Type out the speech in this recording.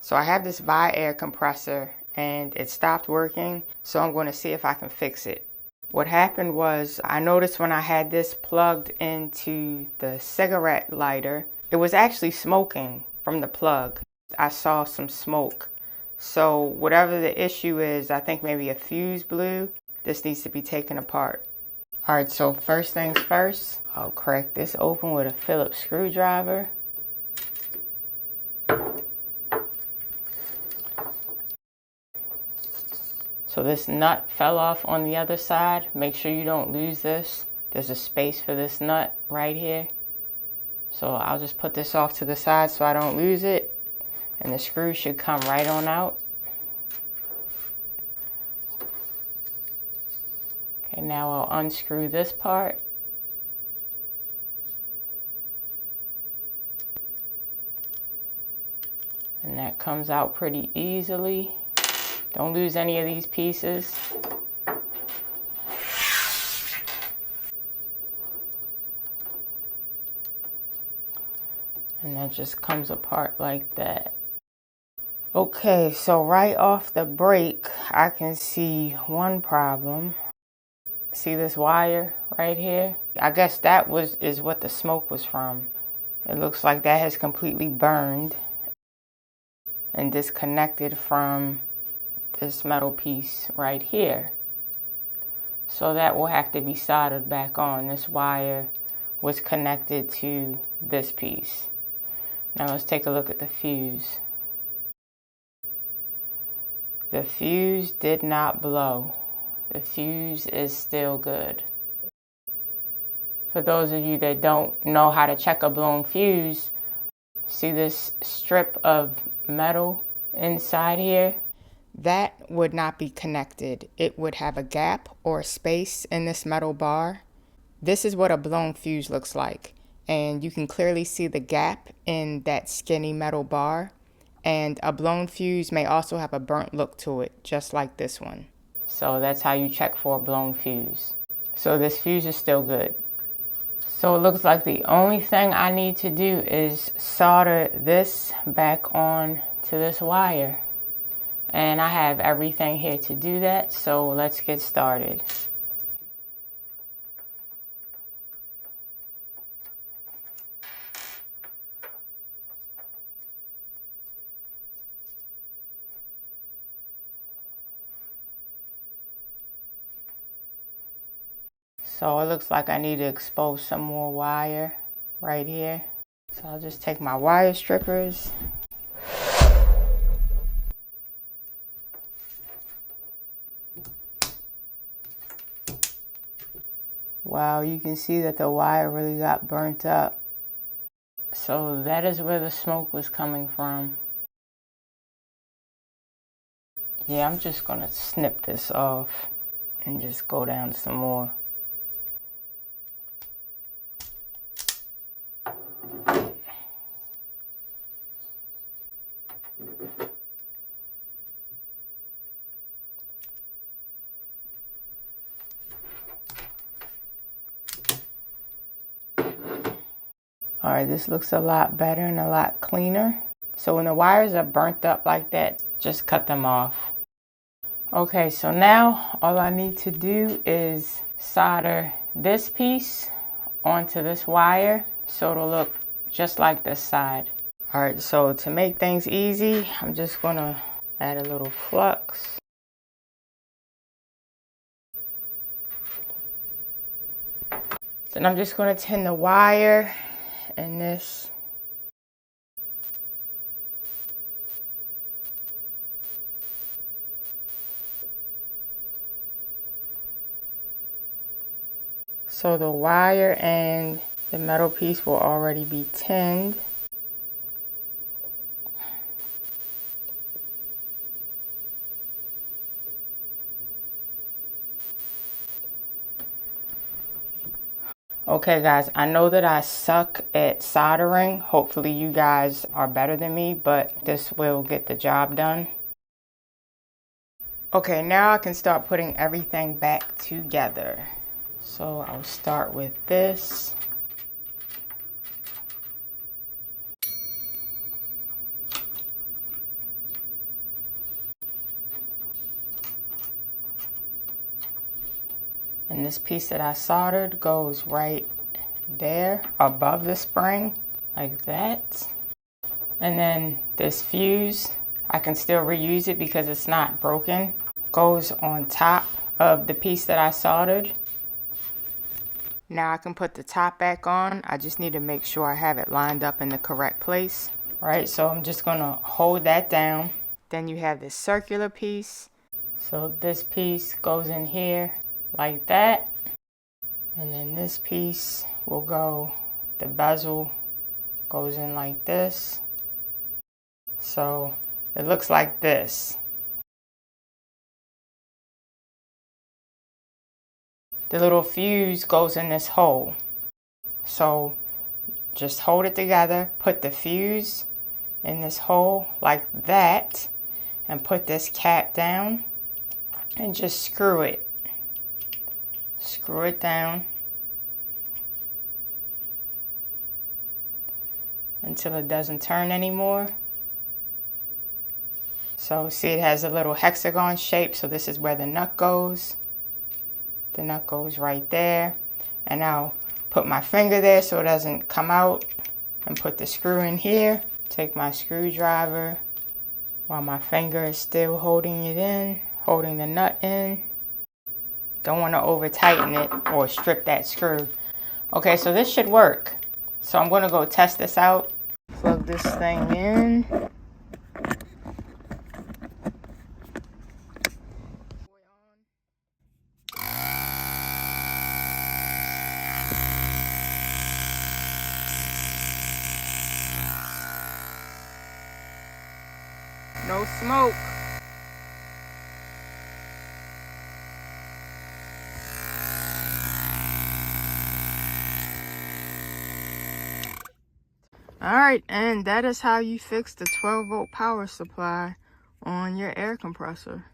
So I have this ViAir compressor and it stopped working, so I'm going to see if I can fix it. What happened was I noticed when I had this plugged into the cigarette lighter, it was actually smoking from the plug. I saw some smoke. So whatever the issue is, I think maybe a fuse blew. This needs to be taken apart. Alright, so first things first, I'll crack this open with a Phillips screwdriver. So this nut fell off on the other side. Make sure you don't lose this. There's a space for this nut right here. So I'll just put this off to the side so I don't lose it. And the screw should come right on out. Okay, now I'll unscrew this part. And that comes out pretty easily. Don't lose any of these pieces. And that just comes apart like that. Okay, so right off the break, I can see one problem. See this wire right here? I guess that is what the smoke was from. It looks like that has completely burned and disconnected from this metal piece right here. So that will have to be soldered back on. This wire was connected to this piece. Now let's take a look at the fuse. The fuse did not blow. The fuse is still good. For those of you that don't know how to check a blown fuse, see this strip of metal inside here? That would not be connected. It would have a gap or a space in this metal bar. This is what a blown fuse looks like. And you can clearly see the gap in that skinny metal bar. And a blown fuse may also have a burnt look to it, just like this one. So that's how you check for a blown fuse. So this fuse is still good. So it looks like the only thing I need to do is solder this back on to this wire. And I have everything here to do that, so let's get started. So it looks like I need to expose some more wire right here. So I'll just take my wire strippers. Wow, you can see that the wire really got burnt up. So that is where the smoke was coming from. Yeah, I'm just gonna snip this off and just go down some more. Alright, this looks a lot better and a lot cleaner. So when the wires are burnt up like that, just cut them off. Okay, so now all I need to do is solder this piece onto this wire so it'll look just like this side. Alright, so to make things easy, I'm just gonna add a little flux. Then I'm just gonna tin the wire and this. So the wire and the metal piece will already be tinned. Okay guys, I know that I suck at soldering. Hopefully you guys are better than me, but this will get the job done. Okay, now I can start putting everything back together. So I'll start with this. And this piece that I soldered goes right there above the spring, like that. And then this fuse, I can still reuse it because it's not broken, goes on top of the piece that I soldered. Now I can put the top back on. I just need to make sure I have it lined up in the correct place. Right, so I'm just gonna hold that down. Then you have this circular piece. So this piece goes in here like that. And then this piece will go, the bezel goes in like this. So it looks like this. The little fuse goes in this hole. So just hold it together, put the fuse in this hole like that, and put this cap down and just screw it. Screw it down until it doesn't turn anymore. So see, it has a little hexagon shape, so this is where the nut goes. The nut goes right there. And I'll put my finger there so it doesn't come out, and put the screw in here. Take my screwdriver while my finger is still holding it in, holding the nut in. Don't want to over tighten it or strip that screw. Okay, so this should work. So I'm going to go test this out. Plug this thing in. No smoke. Alright, and that is how you fix the 12-volt power supply on your air compressor.